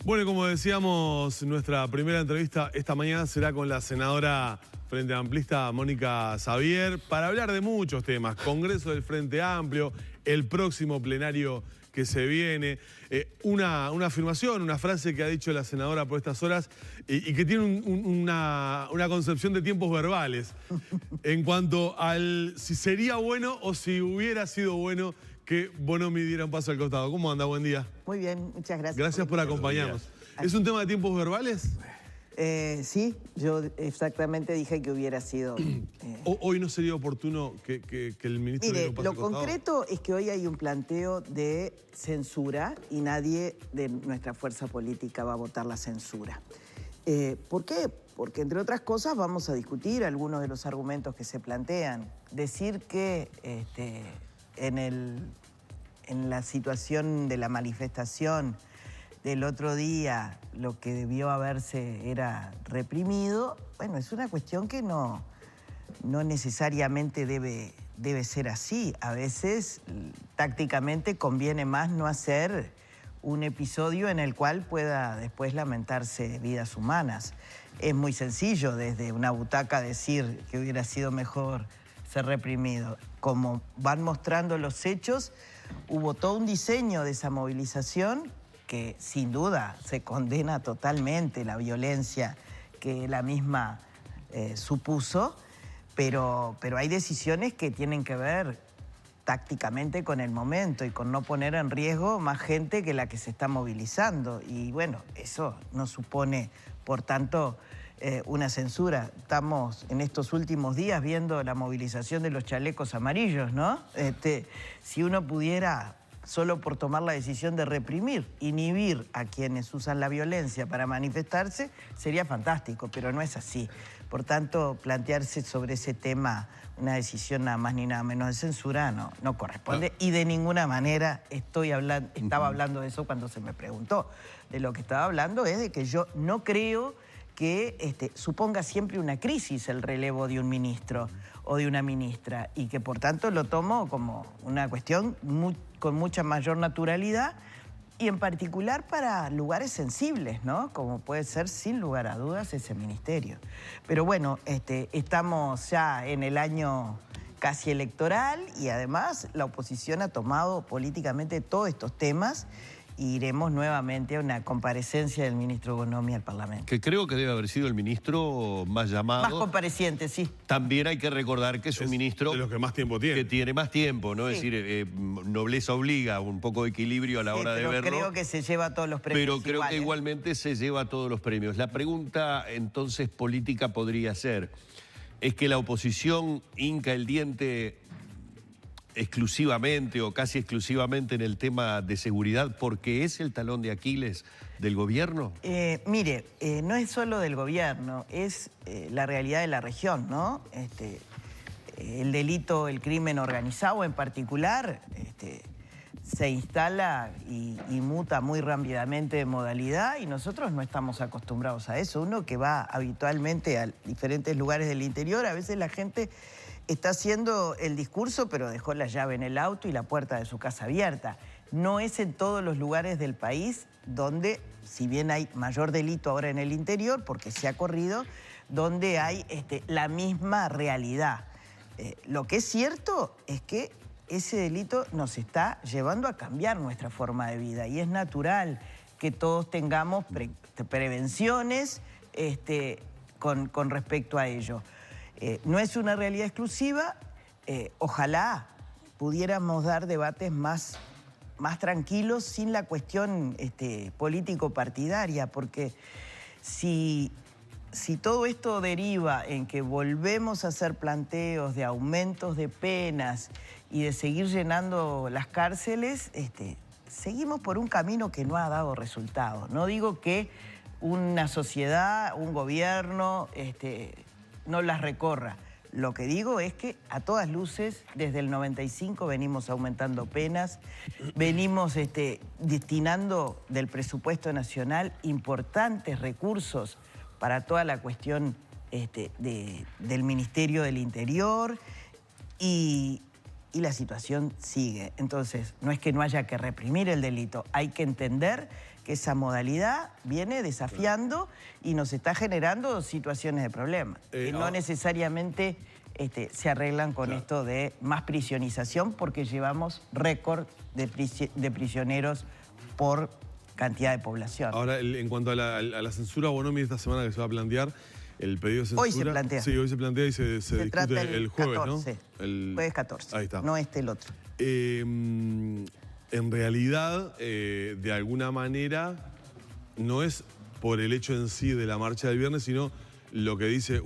Bueno, y como decíamos, nuestra primera entrevista esta mañana será con la senadora Frente Amplista Mónica Xavier para hablar de muchos temas. Congreso del Frente Amplio, el próximo plenario que se viene. Una afirmación, una frase que ha dicho la senadora por estas horas y que tiene una concepción de tiempos verbales en cuanto al si sería bueno o si hubiera sido bueno que Bonomi diera un paso al costado. ¿Cómo anda? Buen día. Muy bien, muchas gracias. Gracias por acompañarnos. ¿Es un tema de tiempos verbales? Sí, yo exactamente dije que hubiera sido... ¿Hoy no sería oportuno que el ministro diera un paso al costado? Lo concreto es que hoy hay un planteo de censura y nadie de nuestra fuerza política va a votar la censura. ¿Por qué? Porque, entre otras cosas, vamos a discutir algunos de los argumentos que se plantean. Decir que en la situación de la manifestación del otro día lo que debió haberse era reprimido, bueno, es una cuestión que no necesariamente debe ser así. A veces, tácticamente, conviene más no hacer un episodio en el cual pueda después lamentarse vidas humanas. Es muy sencillo desde una butaca decir que hubiera sido mejor ser reprimido. Como van mostrando los hechos, hubo todo un diseño de esa movilización que sin duda se condena totalmente la violencia que la misma supuso, pero hay decisiones que tienen que ver tácticamente con el momento y con no poner en riesgo más gente que la que se está movilizando. Y bueno, eso no supone, por tanto, una censura. Estamos en estos últimos días viendo la movilización de los chalecos amarillos, ¿no? Si uno pudiera, solo por tomar la decisión de reprimir, inhibir a quienes usan la violencia para manifestarse, sería fantástico, pero no es así. Por tanto, plantearse sobre ese tema una decisión nada más ni nada menos de censura no corresponde. Y de ninguna manera estaba hablando de eso cuando se me preguntó. De lo que estaba hablando es de que yo no creo que suponga siempre una crisis el relevo de un ministro o de una ministra y que por tanto lo tomo como una cuestión con mucha mayor naturalidad y en particular para lugares sensibles, ¿no? Como puede ser sin lugar a dudas ese ministerio. Pero bueno, estamos ya en el año casi electoral y además la oposición ha tomado políticamente todos estos temas. Iremos nuevamente a una comparecencia del ministro Bonomi al Parlamento. Que creo que debe haber sido el ministro más llamado. Más compareciente, sí. También hay que recordar que es un ministro... de los que más tiempo tiene. Que tiene más tiempo, ¿no? Sí. Es decir, nobleza obliga, un poco de equilibrio a la hora de verlo. Pero creo que se lleva todos los premios. Pero creo que igualmente se lleva todos los premios. La pregunta, entonces, política podría ser, ¿es que la oposición hinca el diente exclusivamente o casi exclusivamente en el tema de seguridad porque es el talón de Aquiles del gobierno? Mire, no es solo del gobierno, es la realidad de la región, ¿no? El delito, el crimen organizado en particular, se instala y muta muy rápidamente de modalidad y nosotros no estamos acostumbrados a eso. Uno que va habitualmente a diferentes lugares del interior, a veces la gente está haciendo el discurso, pero dejó la llave en el auto y la puerta de su casa abierta. No es en todos los lugares del país donde, si bien hay mayor delito ahora en el interior, porque se ha corrido, donde hay la misma realidad. Lo que es cierto es que ese delito nos está llevando a cambiar nuestra forma de vida y es natural que todos tengamos prevenciones con respecto a ello. No es una realidad exclusiva, ojalá pudiéramos dar debates más tranquilos sin la cuestión político-partidaria, porque si todo esto deriva en que volvemos a hacer planteos de aumentos de penas y de seguir llenando las cárceles, seguimos por un camino que no ha dado resultados. No digo que una sociedad, un gobierno, no las recorra. Lo que digo es que a todas luces, desde el 95 venimos aumentando penas, venimos destinando del presupuesto nacional importantes recursos para toda la cuestión del Ministerio del Interior y la situación sigue. Entonces, no es que no haya que reprimir el delito, hay que entender que que esa modalidad viene desafiando y nos está generando situaciones de problema, que no necesariamente se arreglan con esto de más prisionización, porque llevamos récord de prisioneros por cantidad de población. Ahora, en cuanto a la censura, Bonomi, esta semana que se va a plantear el pedido de censura. Hoy se plantea. Sí, hoy se plantea y se discute el jueves, 14, ¿no? El jueves 14. Ahí está. No el otro. En realidad, de alguna manera, no es por el hecho en sí de la marcha del viernes, sino lo que dice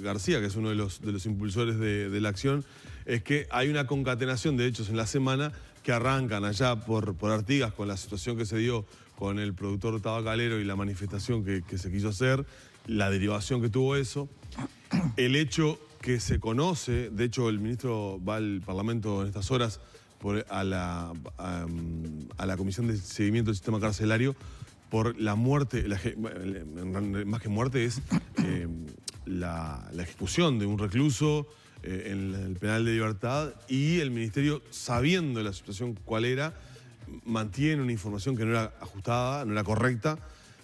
García, que es uno de los impulsores de la acción, es que hay una concatenación de hechos en la semana que arrancan allá por Artigas con la situación que se dio con el productor tabacalero y la manifestación que se quiso hacer, la derivación que tuvo eso, el hecho que se conoce, de hecho el ministro va al Parlamento en estas horas a la Comisión de Seguimiento del Sistema Carcelario por la muerte, más que muerte es la ejecución de un recluso en el penal de Libertad, y el ministerio, sabiendo la situación cuál era, mantiene una información que no era ajustada, no era correcta.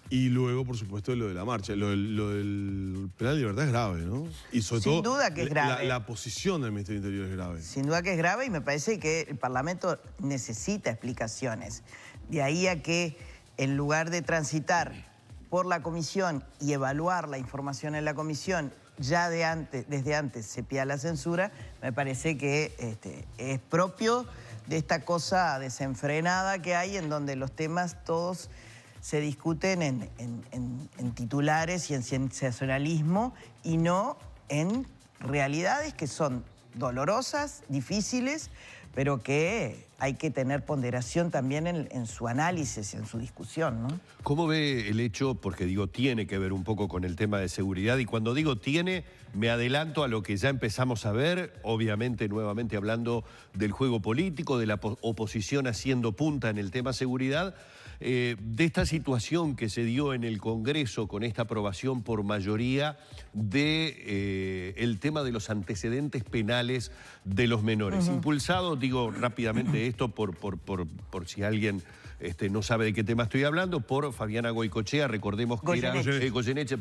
Y luego, por supuesto, lo de la marcha. Lo del penal de Libertad es grave, ¿no? Y sobre todo, sin duda que es grave. La posición del Ministerio del Interior es grave. Sin duda que es grave, y me parece que el Parlamento necesita explicaciones. De ahí a que, en lugar de transitar por la comisión y evaluar la información en la comisión, ya desde antes se pida la censura, me parece que es propio de esta cosa desenfrenada que hay, en donde los temas todos se discuten en titulares y en sensacionalismo, y no en realidades que son dolorosas, difíciles, pero que hay que tener ponderación también en su análisis y en su discusión, ¿no? ¿Cómo ve el hecho? Porque digo, tiene que ver un poco con el tema de seguridad, y cuando digo tiene, me adelanto a lo que ya empezamos a ver, obviamente nuevamente hablando del juego político, de la oposición haciendo punta en el tema seguridad, de esta situación que se dio en el Congreso con esta aprobación por mayoría de el tema de los antecedentes penales de los menores. Impulsado, digo rápidamente esto por si alguien no sabe de qué tema estoy hablando, por Fabiana Goicoechea, recordemos que Goyeneche,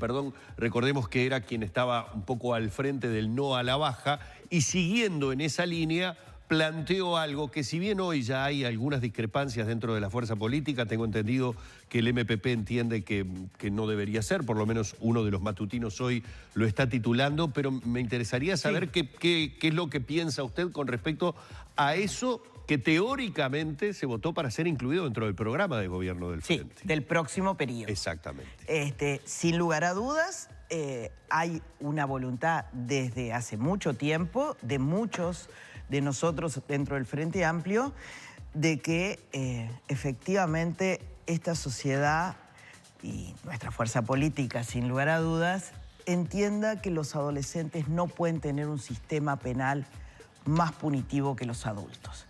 recordemos que era quien estaba un poco al frente del no a la baja, y siguiendo en esa línea planteó algo que, si bien hoy ya hay algunas discrepancias dentro de la fuerza política, tengo entendido que el MPP entiende que no debería ser, por lo menos uno de los matutinos hoy lo está titulando, pero me interesaría saber qué es lo que piensa usted con respecto a eso que teóricamente se votó para ser incluido dentro del programa de gobierno del Frente. Sí, del próximo periodo. Exactamente. Sin lugar a dudas, hay una voluntad desde hace mucho tiempo de muchos de nosotros dentro del Frente Amplio de que efectivamente esta sociedad y nuestra fuerza política, sin lugar a dudas, entienda que los adolescentes no pueden tener un sistema penal más punitivo que los adultos.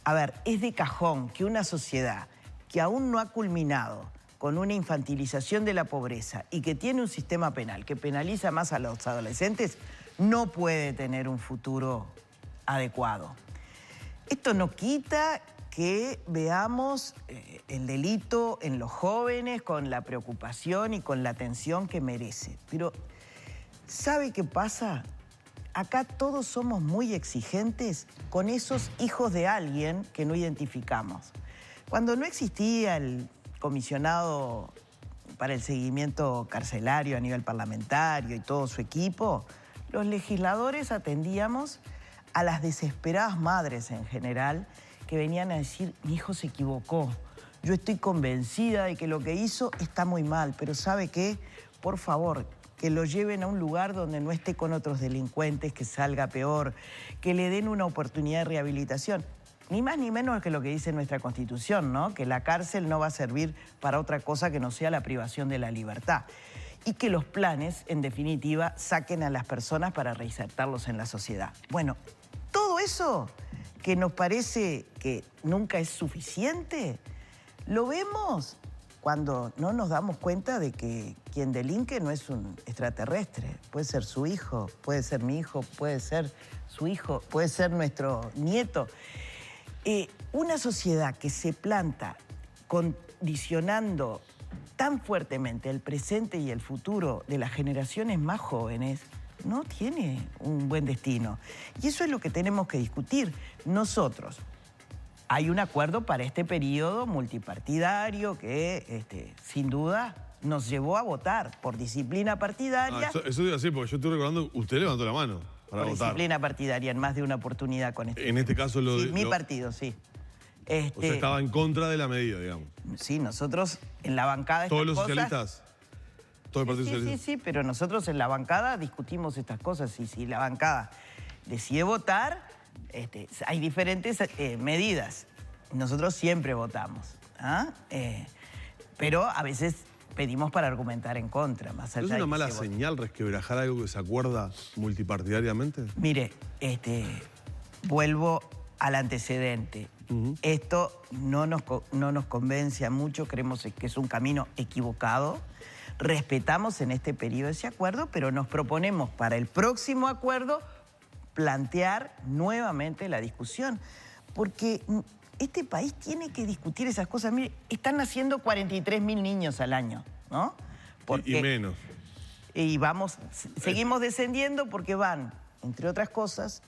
A ver, es de cajón que una sociedad que aún no ha culminado con una infantilización de la pobreza y que tiene un sistema penal que penaliza más a los adolescentes, no puede tener un futuro adecuado. Esto no quita que veamos el delito en los jóvenes con la preocupación y con la atención que merece. Pero, ¿sabe qué pasa? Acá todos somos muy exigentes con esos hijos de alguien que no identificamos. Cuando no existía el comisionado para el seguimiento carcelario a nivel parlamentario y todo su equipo, los legisladores atendíamos a las desesperadas madres en general que venían a decir: mi hijo se equivocó, yo estoy convencida de que lo que hizo está muy mal, pero ¿sabe qué? Por favor, que lo lleven a un lugar donde no esté con otros delincuentes, que salga peor, que le den una oportunidad de rehabilitación. Ni más ni menos que lo que dice nuestra Constitución, ¿no? Que la cárcel no va a servir para otra cosa que no sea la privación de la libertad. Y que los planes, en definitiva, saquen a las personas para reinsertarlos en la sociedad. Bueno, todo eso que nos parece que nunca es suficiente, lo vemos cuando no nos damos cuenta de que quien delinque no es un extraterrestre. Puede ser su hijo, puede ser mi hijo, puede ser su hijo, puede ser nuestro nieto. Una sociedad que se planta condicionando tan fuertemente el presente y el futuro de las generaciones más jóvenes, no tiene un buen destino. Y eso es lo que tenemos que discutir nosotros. Hay un acuerdo para este periodo multipartidario que, sin duda, nos llevó a votar por disciplina partidaria. Eso iba a decir, porque yo estoy recordando, usted levantó la mano para votar. Disciplina partidaria en más de una oportunidad con este. En este caso mi partido, sí. O sea, estaba en contra de la medida, digamos. Sí, nosotros en la bancada... ¿Todos los socialistas? ¿Todo el Partido Socialista? Sí, pero nosotros en la bancada discutimos estas cosas. Y si la bancada decide votar, hay diferentes medidas. Nosotros siempre votamos. Pero a veces pedimos para argumentar en contra. Más allá ¿No es una mala señal resquebrajar algo que se acuerda multipartidariamente? Mire, vuelvo al antecedente. Esto no nos convence a mucho, creemos que es un camino equivocado. Respetamos en este periodo ese acuerdo, pero nos proponemos para el próximo acuerdo plantear nuevamente la discusión. Porque este país tiene que discutir esas cosas. Mire, están naciendo 43.000 niños al año, ¿no? Y menos. Y seguimos descendiendo porque van, entre otras cosas,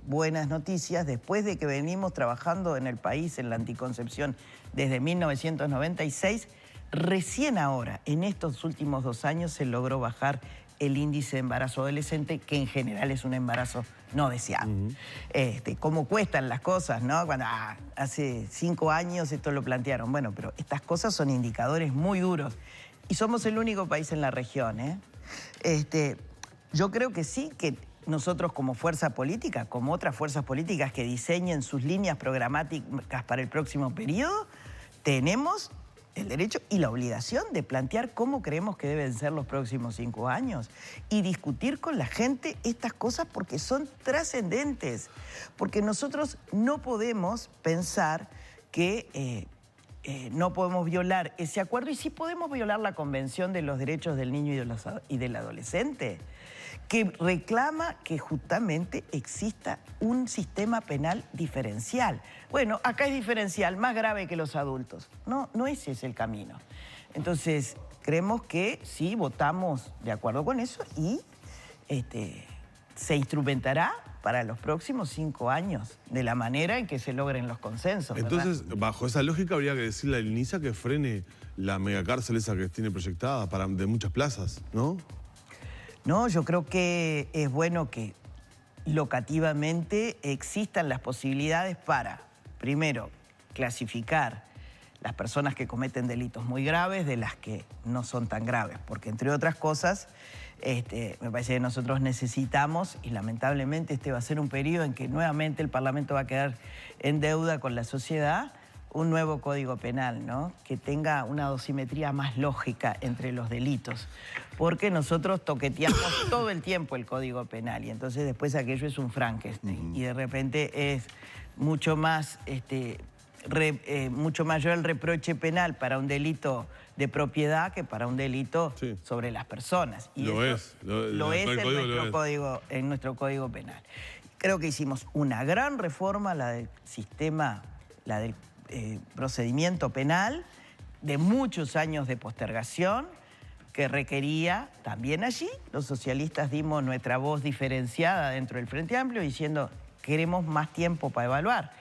buenas noticias, después de que venimos trabajando en el país en la anticoncepción desde 1996, recién ahora, en estos últimos 2 años, se logró bajar el índice de embarazo adolescente, que en general es un embarazo no deseado. Cómo cuestan las cosas, ¿no? Cuando hace 5 años esto lo plantearon. Bueno, pero estas cosas son indicadores muy duros. Y somos el único país en la región, yo creo que sí, que nosotros como fuerza política, como otras fuerzas políticas que diseñen sus líneas programáticas para el próximo periodo, tenemos el derecho y la obligación de plantear cómo creemos que deben ser los próximos 5 años y discutir con la gente estas cosas porque son trascendentes. Porque nosotros no podemos pensar que no podemos violar ese acuerdo y sí podemos violar la Convención de los Derechos del Niño y del Adolescente, que reclama que justamente exista un sistema penal diferencial. Bueno, acá es diferencial, más grave que los adultos. No ese es el camino. Entonces, creemos que sí, votamos de acuerdo con eso y se instrumentará para los próximos 5 años, de la manera en que se logren los consensos. Entonces, ¿verdad? bajo esa lógica habría que decirle al INISA que frene la megacárcel esa que tiene proyectada de muchas plazas, ¿no? No, yo creo que es bueno que locativamente existan las posibilidades para, primero, clasificar las personas que cometen delitos muy graves de las que no son tan graves, porque entre otras cosas, me parece que nosotros necesitamos, y lamentablemente este va a ser un periodo en que nuevamente el Parlamento va a quedar en deuda con la sociedad, un nuevo Código Penal, ¿no? Que tenga una dosimetría más lógica entre los delitos, porque nosotros toqueteamos todo el tiempo el Código Penal y entonces después aquello es un Frankenstein y de repente es mucho más, mucho mayor el reproche penal para un delito de propiedad que para un delito sobre las personas. Y lo es en nuestro Código Penal. Creo que hicimos una gran reforma, la del sistema, la del procedimiento penal, de muchos años de postergación, que requería también allí. Los socialistas dimos nuestra voz diferenciada dentro del Frente Amplio diciendo queremos más tiempo para evaluar.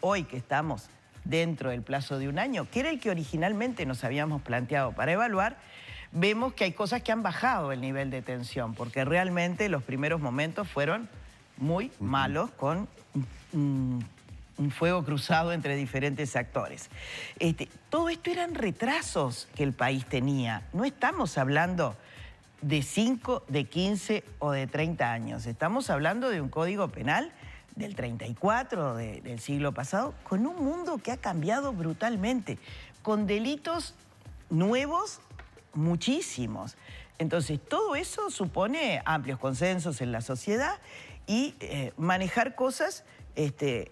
Hoy que estamos dentro del plazo de 1 año, que era el que originalmente nos habíamos planteado para evaluar, vemos que hay cosas que han bajado el nivel de tensión, porque realmente los primeros momentos fueron muy malos, con un fuego cruzado entre diferentes actores. Todo esto eran retrasos que el país tenía. No estamos hablando de 5, de 15 o de 30 años. Estamos hablando de un Código Penal del 34, del siglo pasado, con un mundo que ha cambiado brutalmente, con delitos nuevos muchísimos. Entonces, todo eso supone amplios consensos en la sociedad y manejar cosas que,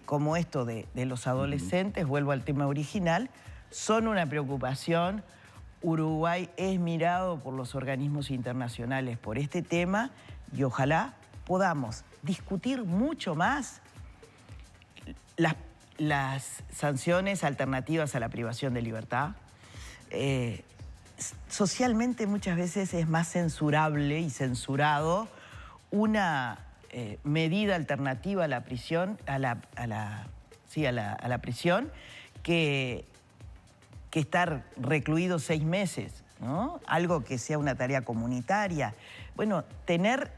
como esto de los adolescentes, vuelvo al tema original, son una preocupación. Uruguay es mirado por los organismos internacionales por este tema y ojalá podamos discutir mucho más las sanciones alternativas a la privación de libertad. Socialmente muchas veces es más censurable y censurado una medida alternativa a la prisión, a la prisión, que estar recluido 6 meses, ¿no? Algo que sea una tarea comunitaria. Bueno, tener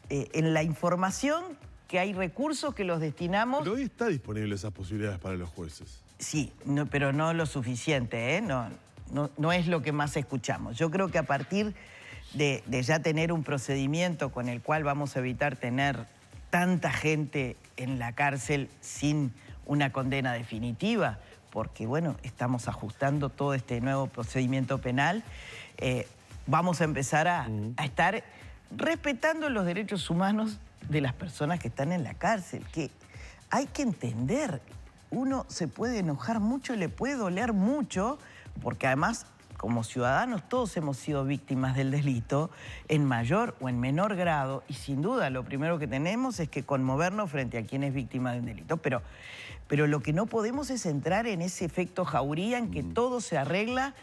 en la información que hay recursos que los destinamos... Pero hoy está disponible esas posibilidades para los jueces. Sí, no, pero no lo suficiente, ¿eh? No es lo que más escuchamos. Yo creo que a partir de ya tener un procedimiento con el cual vamos a evitar tener tanta gente en la cárcel sin una condena definitiva, porque, bueno, estamos ajustando todo este nuevo procedimiento penal, vamos a empezar a estar respetando los derechos humanos de las personas que están en la cárcel, que hay que entender, uno se puede enojar mucho, le puede doler mucho, porque además, como ciudadanos, todos hemos sido víctimas del delito en mayor o en menor grado, y sin duda lo primero que tenemos es que conmovernos frente a quien es víctima de un delito, pero lo que no podemos es entrar en ese efecto Jauría en que todo se arregla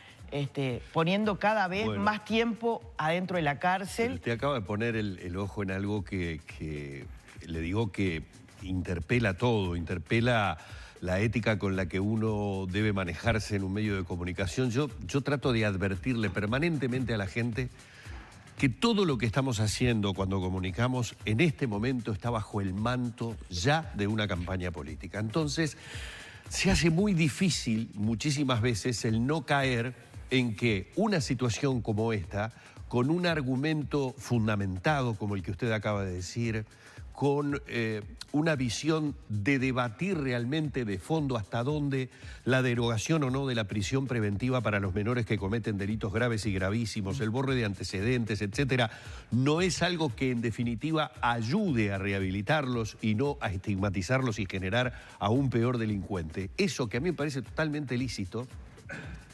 poniendo cada vez más tiempo adentro de la cárcel. Usted acaba de poner el ojo en algo que le digo que interpela todo, interpela la ética con la que uno debe manejarse en un medio de comunicación. Yo trato de advertirle permanentemente a la gente que todo lo que estamos haciendo cuando comunicamos en este momento está bajo el manto ya de una campaña política. Entonces, se hace muy difícil muchísimas veces el no caer en que una situación como esta, con un argumento fundamentado como el que usted acaba de decir, con una visión de debatir realmente de fondo hasta dónde la derogación o no de la prisión preventiva para los menores que cometen delitos graves y gravísimos, el borre de antecedentes, etcétera, no es algo que en definitiva ayude a rehabilitarlos y no a estigmatizarlos y generar a un peor delincuente. Eso que a mí me parece totalmente lícito,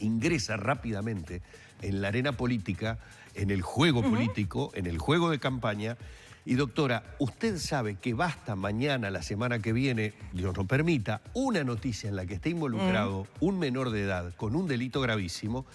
ingresa rápidamente en la arena política, en el juego político, en el juego de campaña. Y doctora, usted sabe que basta mañana, la semana que viene, Dios nos permita, una noticia en la que esté involucrado un menor de edad con un delito gravísimo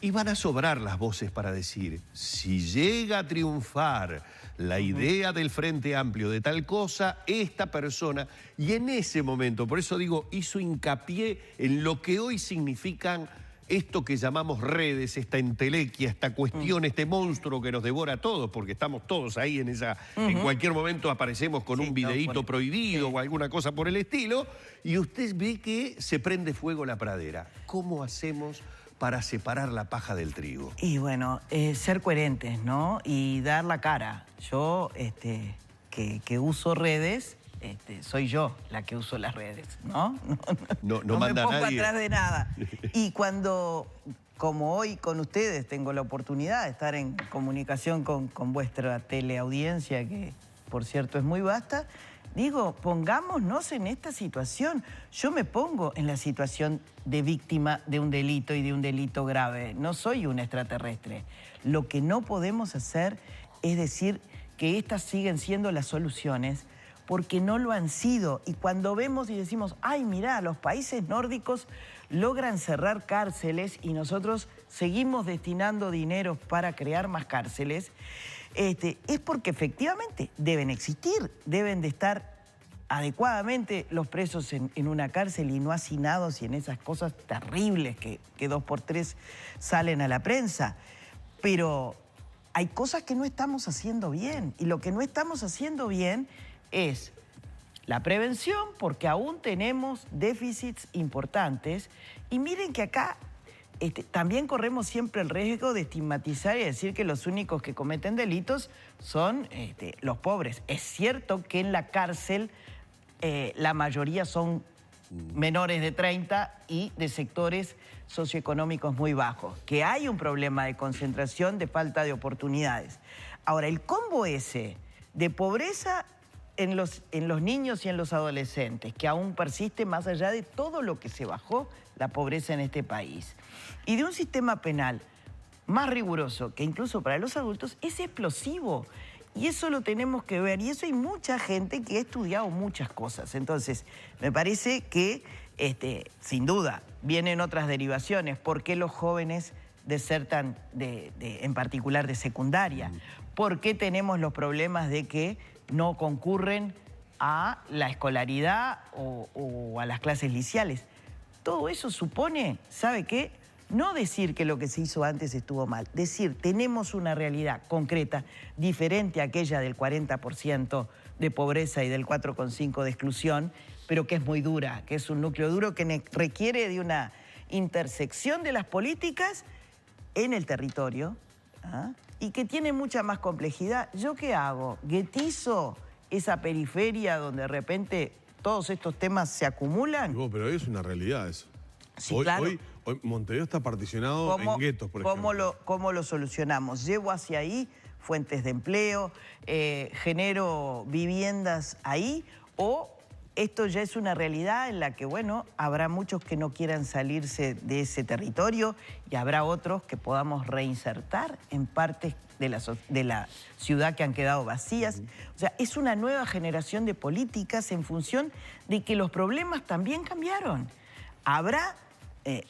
y van a sobrar las voces para decir, si llega a triunfar la idea del Frente Amplio de tal cosa, esta persona, y en ese momento, por eso digo, hizo hincapié en lo que hoy significan esto que llamamos redes, esta entelequia, esta cuestión, este monstruo que nos devora a todos, porque estamos todos ahí en esa... En cualquier momento aparecemos con un videíto prohibido o alguna cosa por el estilo, y usted ve que se prende fuego la pradera. ¿Cómo hacemos para separar la paja del trigo? Y bueno, ser coherentes, ¿no? Y dar la cara. Yo, que uso redes... soy yo la que uso las redes, ¿no? No manda me pongo nadie atrás de nada. Y cuando, como hoy con ustedes, tengo la oportunidad de estar en comunicación con vuestra teleaudiencia, que por cierto es muy vasta, digo, pongámonos en esta situación. Yo me pongo en la situación de víctima de un delito y de un delito grave. No soy un extraterrestre. Lo que no podemos hacer es decir que estas siguen siendo las soluciones, porque no lo han sido. Y cuando vemos y decimos, ay, mirá, los países nórdicos logran cerrar cárceles y nosotros seguimos destinando dinero para crear más cárceles, es porque efectivamente deben existir, deben de estar adecuadamente los presos en una cárcel y no hacinados y en esas cosas terribles que 2x3 salen a la prensa. Pero hay cosas que no estamos haciendo bien, y lo que no estamos haciendo bien es la prevención, porque aún tenemos déficits importantes. Y miren que acá también corremos siempre el riesgo de estigmatizar y decir que los únicos que cometen delitos son los pobres. Es cierto que en la cárcel la mayoría son menores de 30 y de sectores socioeconómicos muy bajos, que hay un problema de concentración, de falta de oportunidades. Ahora, el combo ese de pobreza en los niños y en los adolescentes, que aún persiste más allá de todo lo que se bajó la pobreza en este país, y de un sistema penal más riguroso que incluso para los adultos, es explosivo. Y eso lo tenemos que ver, y eso hay mucha gente que ha estudiado muchas cosas. Entonces, me parece que Sin duda, vienen otras derivaciones. ¿Por qué los jóvenes desertan, en particular de secundaria? ¿Por qué tenemos los problemas de que no concurren a la escolaridad o a las clases liceales? Todo eso supone, ¿sabe qué? No decir que lo que se hizo antes estuvo mal, decir, tenemos una realidad concreta, diferente a aquella del 40% de pobreza y del 4,5% de exclusión, pero que es muy dura, que es un núcleo duro que requiere de una intersección de las políticas en el territorio, ¿ah? Y que tiene mucha más complejidad. ¿Yo qué hago? ¿Guetizo esa periferia donde de repente todos estos temas se acumulan? No, pero hoy es una realidad eso. Sí, hoy, claro. hoy Montevideo está particionado en guetos, por ejemplo. ¿Cómo lo solucionamos? Llevo hacia ahí fuentes de empleo, genero viviendas ahí, o esto ya es una realidad en la que, bueno, habrá muchos que no quieran salirse de ese territorio y habrá otros que podamos reinsertar en partes de la ciudad que han quedado vacías. O sea, es una nueva generación de políticas en función de que los problemas también cambiaron. Habrá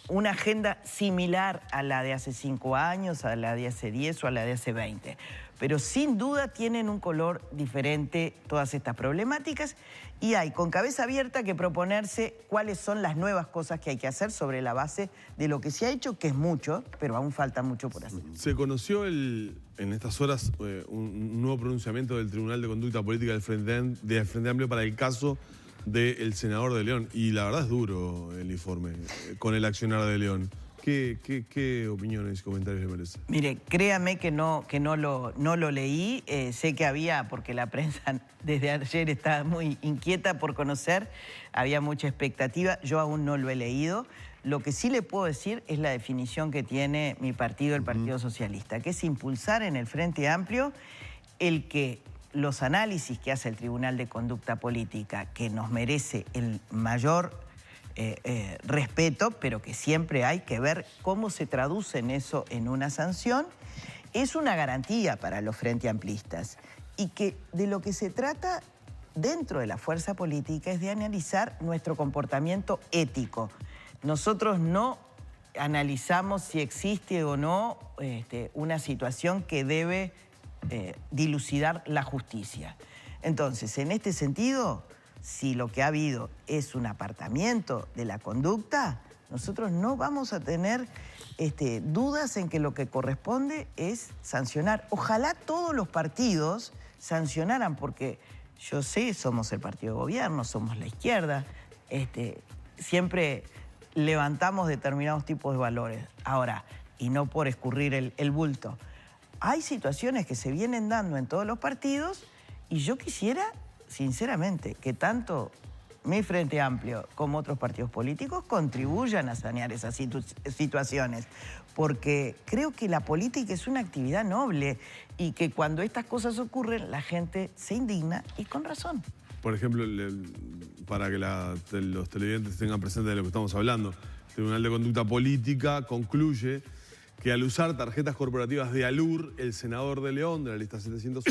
una agenda similar a la de hace 5 años, a la de hace 10 o a la de hace 20. Pero sin duda tienen un color diferente todas estas problemáticas y hay con cabeza abierta que proponerse cuáles son las nuevas cosas que hay que hacer sobre la base de lo que se ha hecho, que es mucho, pero aún falta mucho por hacer. Se conoció en estas horas un nuevo pronunciamiento del Tribunal de Conducta Política del Frente Amplio para el caso del senador de León. Y la verdad es duro el informe con el accionar de León. ¿Qué opiniones y comentarios le merece? Mire, créame que no lo leí. Sé que había, porque la prensa desde ayer está muy inquieta por conocer, había mucha expectativa. Yo aún no lo he leído. Lo que sí le puedo decir es la definición que tiene mi partido, el Partido Socialista, que es impulsar en el Frente Amplio el que los análisis que hace el Tribunal de Conducta Política, que nos merece el mayor respeto, pero que siempre hay que ver cómo se traduce en eso en una sanción, es una garantía para los frente amplistas. Y que de lo que se trata dentro de la fuerza política es de analizar nuestro comportamiento ético. Nosotros no analizamos si existe o no una situación que debe dilucidar la justicia. Entonces, en este sentido, si lo que ha habido es un apartamiento de la conducta, nosotros no vamos a tener dudas en que lo que corresponde es sancionar. Ojalá todos los partidos sancionaran, porque yo sé, somos el partido de gobierno, somos la izquierda, siempre levantamos determinados tipos de valores. Ahora, y no por escurrir el bulto, hay situaciones que se vienen dando en todos los partidos y yo quisiera, sinceramente, que tanto mi Frente Amplio como otros partidos políticos contribuyan a sanear esas situaciones, porque creo que la política es una actividad noble y que cuando estas cosas ocurren la gente se indigna y con razón. Por ejemplo, para que los televidentes tengan presente de lo que estamos hablando, el Tribunal de Conducta Política concluye que al usar tarjetas corporativas de ALUR, el senador de León, de la lista 711,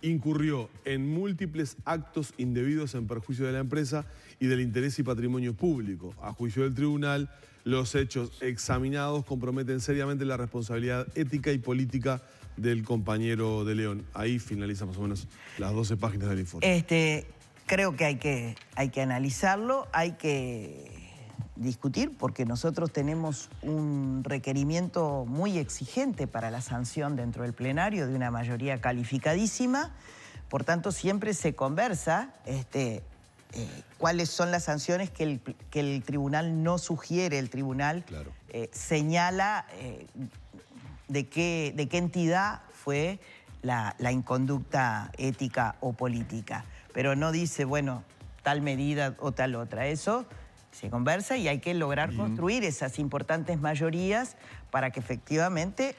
incurrió en múltiples actos indebidos en perjuicio de la empresa y del interés y patrimonio público. A juicio del tribunal, los hechos examinados comprometen seriamente la responsabilidad ética y política del compañero de León. Ahí finaliza más o menos las 12 páginas del informe. Creo que hay que analizarlo, hay que discutir, porque nosotros tenemos un requerimiento muy exigente para la sanción dentro del plenario de una mayoría calificadísima. Por tanto, siempre se conversa cuáles son las sanciones que el tribunal no sugiere. El tribunal señala de qué entidad fue la inconducta ética o política, pero no dice, bueno, tal medida o tal otra. Eso se conversa y hay que lograr construir esas importantes mayorías para que efectivamente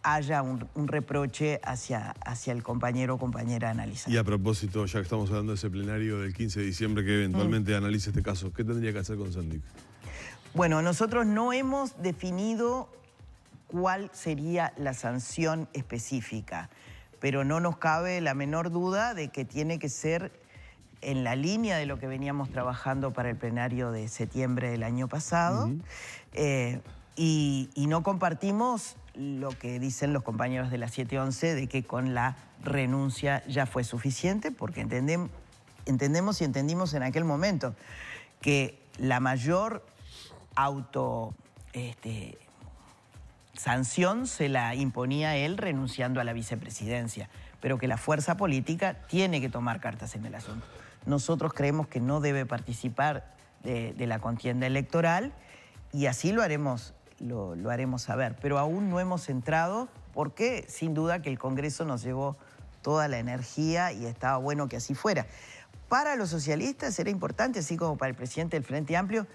haya un reproche hacia el compañero o compañera analizada. Y a propósito, ya que estamos hablando de ese plenario del 15 de diciembre que eventualmente analice este caso, ¿qué tendría que hacer con Sandic? Bueno, nosotros no hemos definido cuál sería la sanción específica, pero no nos cabe la menor duda de que tiene que ser en la línea de lo que veníamos trabajando para el plenario de septiembre del año pasado. Y no compartimos lo que dicen los compañeros de la 711 de que con la renuncia ya fue suficiente, porque entendemos y entendimos en aquel momento que la mayor sanción se la imponía él renunciando a la vicepresidencia, pero que la fuerza política tiene que tomar cartas en el asunto. Nosotros creemos que no debe participar de la contienda electoral y así lo haremos saber, pero aún no hemos entrado porque sin duda que el Congreso nos llevó toda la energía y estaba bueno que así fuera. Para los socialistas era importante, así como para el presidente del Frente Amplio,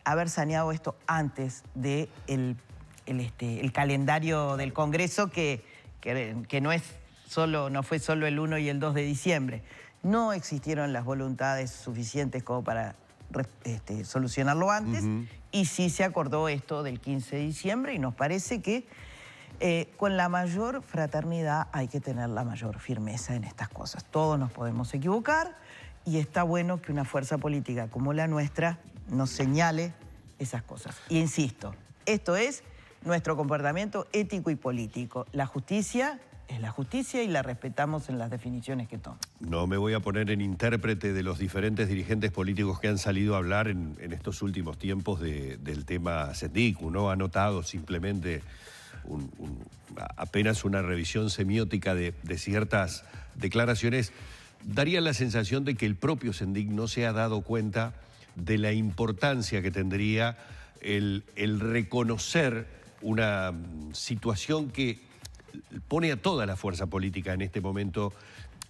haber saneado esto antes del el calendario del Congreso que no fue solo el 1 y el 2 de diciembre. No existieron las voluntades suficientes como para solucionarlo antes y sí se acordó esto del 15 de diciembre y nos parece que con la mayor fraternidad hay que tener la mayor firmeza en estas cosas. Todos nos podemos equivocar y está bueno que una fuerza política como la nuestra nos señale esas cosas. Y insisto, esto es nuestro comportamiento ético y político. La justicia es la justicia y la respetamos en las definiciones que toma. No me voy a poner en intérprete de los diferentes dirigentes políticos que han salido a hablar en estos últimos tiempos del tema Sendik. Uno ha notado simplemente apenas una revisión semiótica de ciertas declaraciones. Daría la sensación de que el propio Sendik no se ha dado cuenta de la importancia que tendría el reconocer una situación que pone a toda la fuerza política en este momento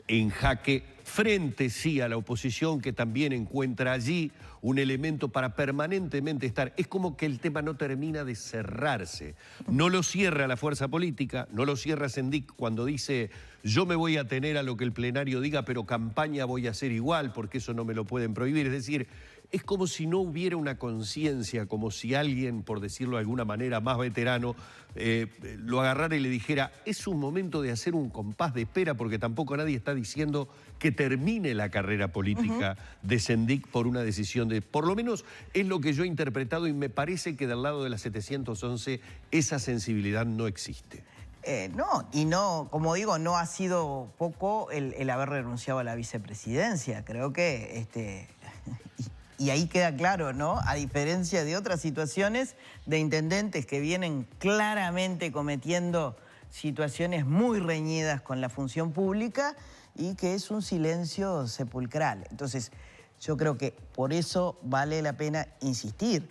en jaque, frente sí a la oposición que también encuentra allí un elemento para permanentemente estar. Es como que el tema no termina de cerrarse. No lo cierra la fuerza política, no lo cierra Sendik cuando dice yo me voy a atener a lo que el plenario diga, pero campaña voy a hacer igual porque eso no me lo pueden prohibir. Es decir, es como si no hubiera una conciencia, como si alguien, por decirlo de alguna manera, más veterano, lo agarrara y le dijera, es un momento de hacer un compás de espera porque tampoco nadie está diciendo que termine la carrera política de Sendik por una decisión de... Por lo menos es lo que yo he interpretado y me parece que del lado de la 711 esa sensibilidad no existe. No, y no, como digo, no ha sido poco el haber renunciado a la vicepresidencia. Creo que... Y ahí queda claro, ¿no? A diferencia de otras situaciones de intendentes que vienen claramente cometiendo situaciones muy reñidas con la función pública y que es un silencio sepulcral. Entonces, yo creo que por eso vale la pena insistir.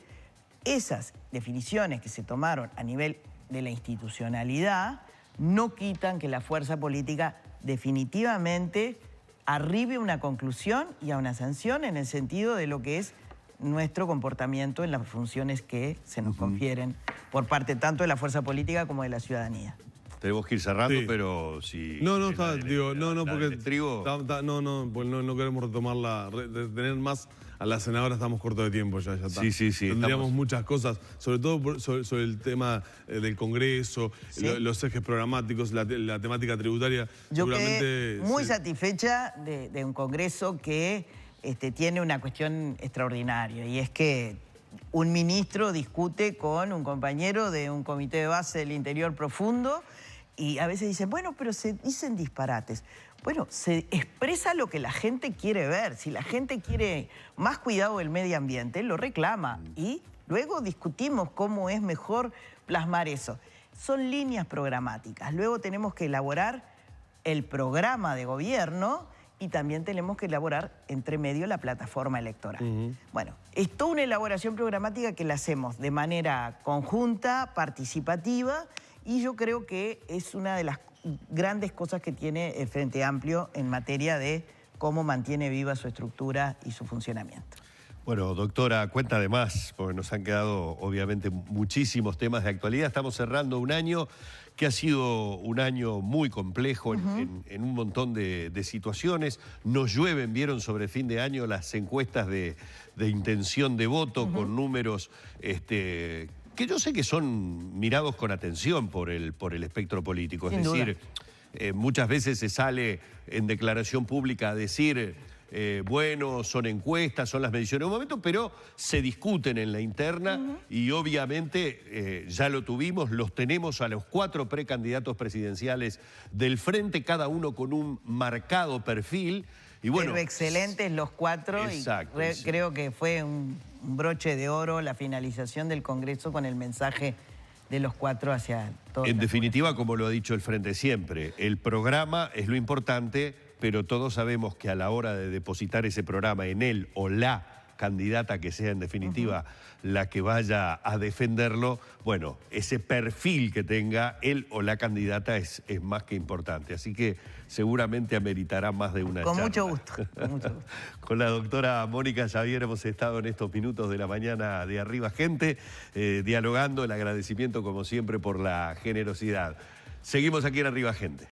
Esas definiciones que se tomaron a nivel de la institucionalidad no quitan que la fuerza política definitivamente arribe a una conclusión y a una sanción en el sentido de lo que es nuestro comportamiento en las funciones que se nos confieren por parte tanto de la fuerza política como de la ciudadanía. Tenemos que ir cerrando, pero si... No, porque no queremos retomarla, tener más a la senadora, estamos cortos de tiempo ya está. Sí. Tendríamos muchas cosas, sobre todo sobre el tema del Congreso, los ejes programáticos, la temática tributaria. Yo quedé muy satisfecha de un Congreso que tiene una cuestión extraordinaria y es que un ministro discute con un compañero de un comité de base del Interior Profundo y a veces dicen, bueno, pero se dicen disparates. Bueno, se expresa lo que la gente quiere ver. Si la gente quiere más cuidado del medio ambiente, lo reclama. Y luego discutimos cómo es mejor plasmar eso. Son líneas programáticas. Luego tenemos que elaborar el programa de gobierno y también tenemos que elaborar entre medio la plataforma electoral. Bueno, es toda una elaboración programática que la hacemos de manera conjunta, participativa, y yo creo que es una de las grandes cosas que tiene el Frente Amplio en materia de cómo mantiene viva su estructura y su funcionamiento. Bueno, doctora, cuenta de más, porque nos han quedado obviamente muchísimos temas de actualidad. Estamos cerrando un año que ha sido un año muy complejo en un montón de situaciones. Nos llueven, vieron sobre fin de año las encuestas de intención de voto con números que yo sé que son mirados con atención por el espectro político. Es decir, muchas veces se sale en declaración pública a decir bueno, son encuestas, son las mediciones de un momento, pero se discuten en la interna y obviamente ya lo tuvimos, los tenemos a los 4 precandidatos presidenciales del frente, cada uno con un marcado perfil. Y bueno, pero excelentes los 4 exacto, y creo que fue un broche de oro la finalización del Congreso con el mensaje de los 4 hacia todos. En definitiva, como lo ha dicho el Frente siempre, el programa es lo importante, pero todos sabemos que a la hora de depositar ese programa en él o la candidata que sea en definitiva la que vaya a defenderlo, bueno, ese perfil que tenga él o la candidata es más que importante. Así que seguramente ameritará más de una charla. Con mucho gusto, con mucho gusto. Con la doctora Mónica Xavier hemos estado en estos minutos de la mañana de Arriba Gente, dialogando, el agradecimiento como siempre por la generosidad. Seguimos aquí en Arriba Gente.